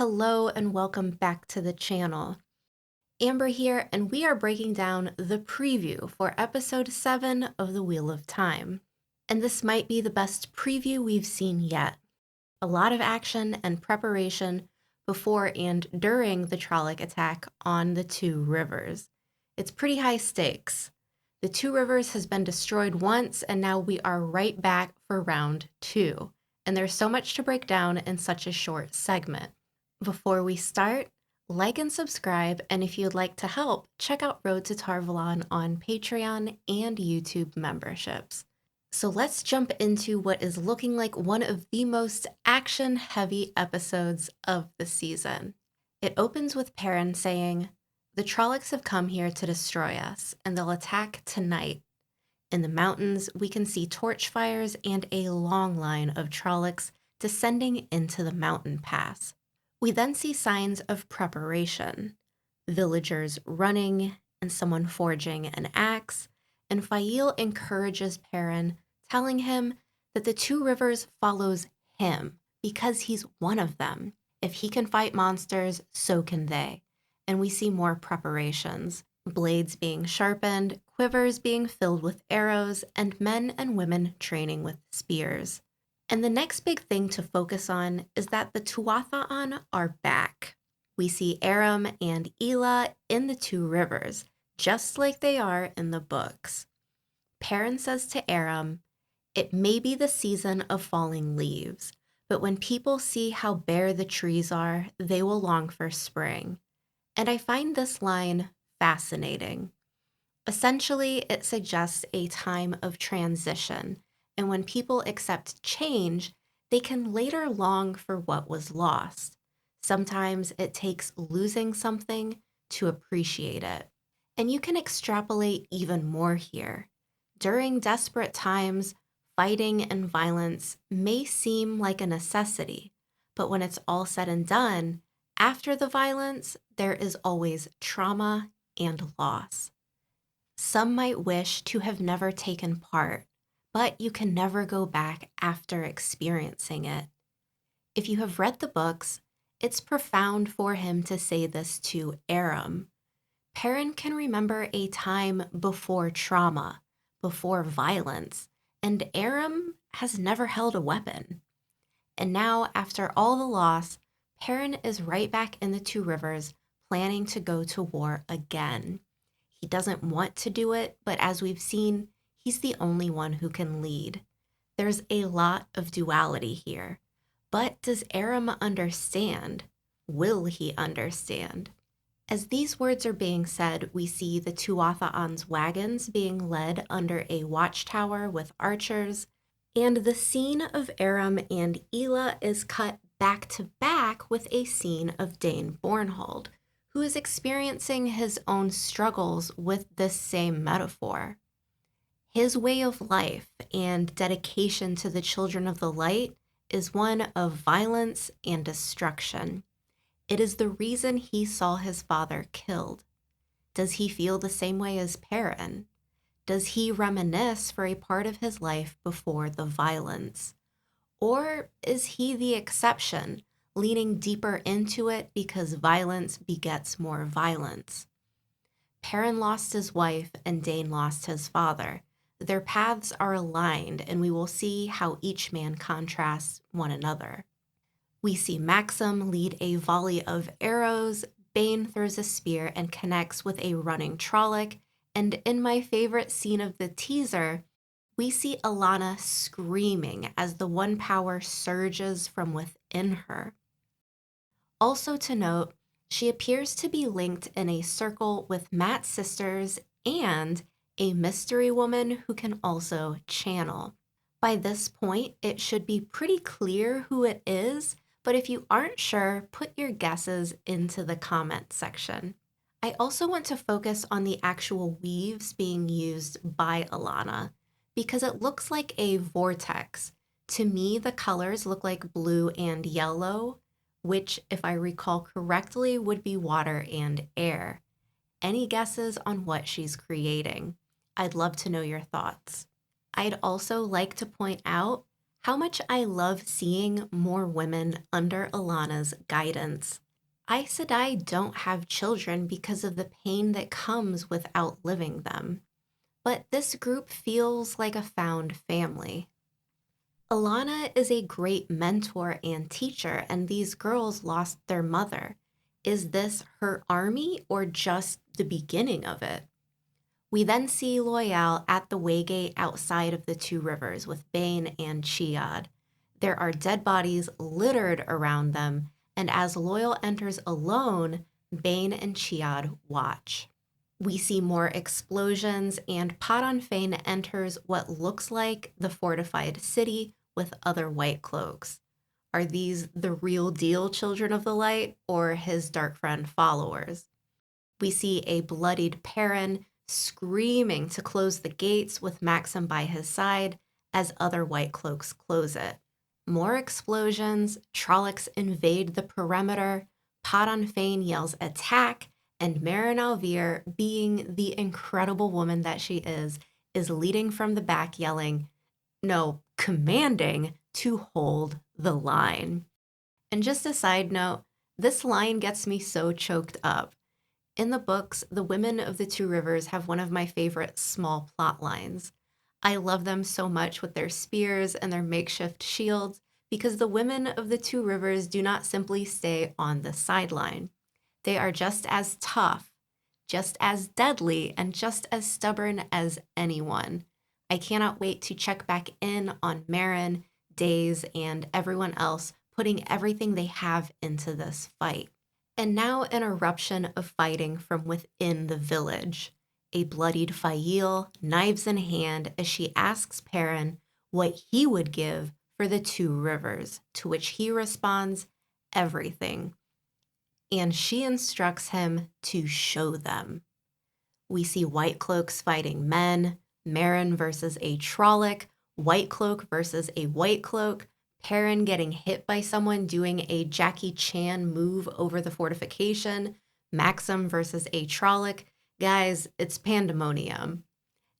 Hello and welcome back to the channel. Amber here, and we are breaking down the preview for episode 7 of The Wheel of Time. And this might be the best preview we've seen yet. A lot of action and preparation before and during the Trolloc attack on the Two Rivers. It's pretty high stakes. The Two Rivers has been destroyed once, and now we are right back for round 2. And there's so much to break down in such a short segment. Before we start, like and subscribe, and if you'd like to help, check out Road to Valon on Patreon and YouTube memberships. So let's jump into what is looking like one of the most action-heavy episodes of the season. It opens with Perrin saying, "The Trollocs have come here to destroy us, and they'll attack tonight. In the mountains, we can see torch fires and a long line of Trollocs descending into the mountain pass." We then see signs of preparation. Villagers running and someone forging an axe, and Faile encourages Perrin, telling him that the Two Rivers follows him because he's one of them. If he can fight monsters, so can they. And we see more preparations. Blades being sharpened, quivers being filled with arrows, and men and women training with spears. And the next big thing to focus on is that the Tuatha'an are back. We see Aram and Ela in the Two Rivers, just like they are in the books. Perrin says to Aram, "It may be the season of falling leaves, but when people see how bare the trees are, they will long for spring." And I find this line fascinating. Essentially, it suggests a time of transition. And when people accept change, they can later long for what was lost. Sometimes it takes losing something to appreciate it. And you can extrapolate even more here. During desperate times, fighting and violence may seem like a necessity, but when it's all said and done, after the violence, there is always trauma and loss. Some might wish to have never taken part, but you can never go back after experiencing it. If you have read the books, it's profound for him to say this to Aram. Perrin can remember a time before trauma, before violence, and Aram has never held a weapon. And now, after all the loss, Perrin is right back in the Two Rivers, planning to go to war again. He doesn't want to do it, but as we've seen, he's the only one who can lead. There's a lot of duality here. But does Aram understand? Will he understand? As these words are being said, we see the Tuatha'an's wagons being led under a watchtower with archers, and the scene of Aram and Ela is cut back to back with a scene of Dain Bornhald, who is experiencing his own struggles with this same metaphor. His way of life and dedication to the children of the light is one of violence and destruction. It is the reason he saw his father killed. Does he feel the same way as Perrin? Does he reminisce for a part of his life before the violence? Or is he the exception, leaning deeper into it because violence begets more violence? Perrin lost his wife and Dain lost his father. Their paths are aligned, and we will see how each man contrasts one another. We see Maxim lead a volley of arrows, Bane throws a spear and connects with a running Trolloc, and in my favorite scene of the teaser, we see Alanna screaming as the one power surges from within her. Also to note, she appears to be linked in a circle with Mat's sisters and a mystery woman who can also channel. By this point, it should be pretty clear who it is, but if you aren't sure, put your guesses into the comment section. I also want to focus on the actual weaves being used by Alanna, because it looks like a vortex. To me, the colors look like blue and yellow, which, if I recall correctly, would be water and air. Any guesses on what she's creating? I'd love to know your thoughts. I'd also like to point out how much I love seeing more women under Alanna's guidance. Aes Sedai don't have children because of the pain that comes with outliving them, but this group feels like a found family. Alanna is a great mentor and teacher, and these girls lost their mother. Is this her army or just the beginning of it? We then see Loial at the waygate outside of the Two Rivers with Bane and Chiad. There are dead bodies littered around them, and as Loial enters alone, Bane and Chiad watch. We see more explosions, and Padan Fain enters what looks like the fortified city with other white cloaks. Are these the real deal Children of the Light or his dark friend followers? We see a bloodied Perrin screaming to close the gates with Maxim by his side as other white cloaks close it. More explosions, Trollocs invade the perimeter, Padan Fain yells attack, and Maren Alvear, being the incredible woman that she is leading from the back yelling, no, commanding to hold the line. And just a side note, this line gets me so choked up. In the books, the women of the Two Rivers have one of my favorite small plot lines. I love them so much with their spears and their makeshift shields because the women of the Two Rivers do not simply stay on the sideline. They are just as tough, just as deadly, and just as stubborn as anyone. I cannot wait to check back in on Maren, Daze, and everyone else putting everything they have into this fight. And now an eruption of fighting from within the village. A bloodied Faile, knives in hand, as she asks Perrin what he would give for the Two Rivers, to which he responds, everything. And she instructs him to show them. We see white cloaks fighting men, Maren versus a Trolloc, white cloak versus a white cloak, Perrin getting hit by someone doing a Jackie Chan move over the fortification, Maxim versus a Trolloc. Guys, it's pandemonium.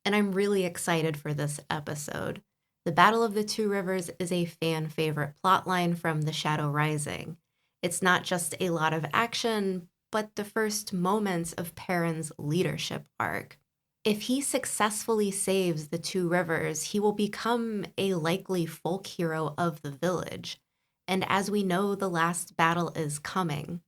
And I'm really excited for this episode. The Battle of the Two Rivers is a fan favorite plotline from The Shadow Rising. It's not just a lot of action, but the first moments of Perrin's leadership arc. If he successfully saves the Two Rivers, he will become a likely folk hero of the village. And as we know, the last battle is coming.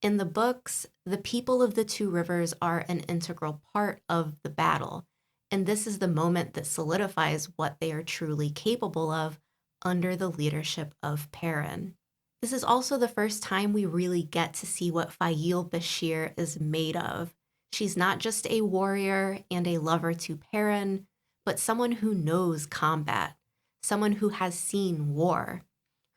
In the books, the people of the Two Rivers are an integral part of the battle, and this is the moment that solidifies what they are truly capable of under the leadership of Perrin. This is also the first time we really get to see what Faile Bashir is made of. She's not just a warrior and a lover to Perrin, but someone who knows combat, someone who has seen war.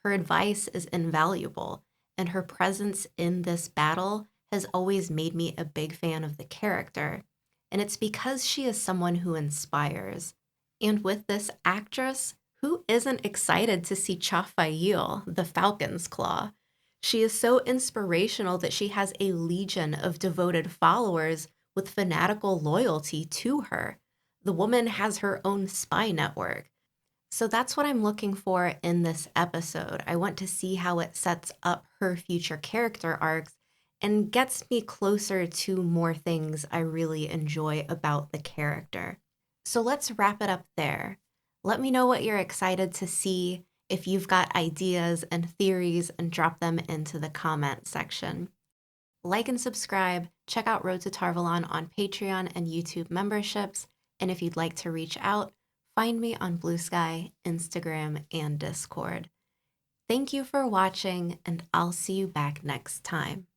Her advice is invaluable, and her presence in this battle has always made me a big fan of the character. And it's because she is someone who inspires. And with this actress, who isn't excited to see Faile, the Falcon's Claw? She is so inspirational that she has a legion of devoted followers with fanatical loyalty to her. The woman has her own spy network. So that's what I'm looking for in this episode. I want to see how it sets up her future character arcs and gets me closer to more things I really enjoy about the character. So let's wrap it up there. Let me know what you're excited to see. If you've got ideas and theories, and drop them into the comment section. Like and subscribe, check out Road to Tarvalon on Patreon and YouTube memberships, and if you'd like to reach out, find me on Blue Sky, Instagram, and Discord. Thank you for watching, and I'll see you back next time.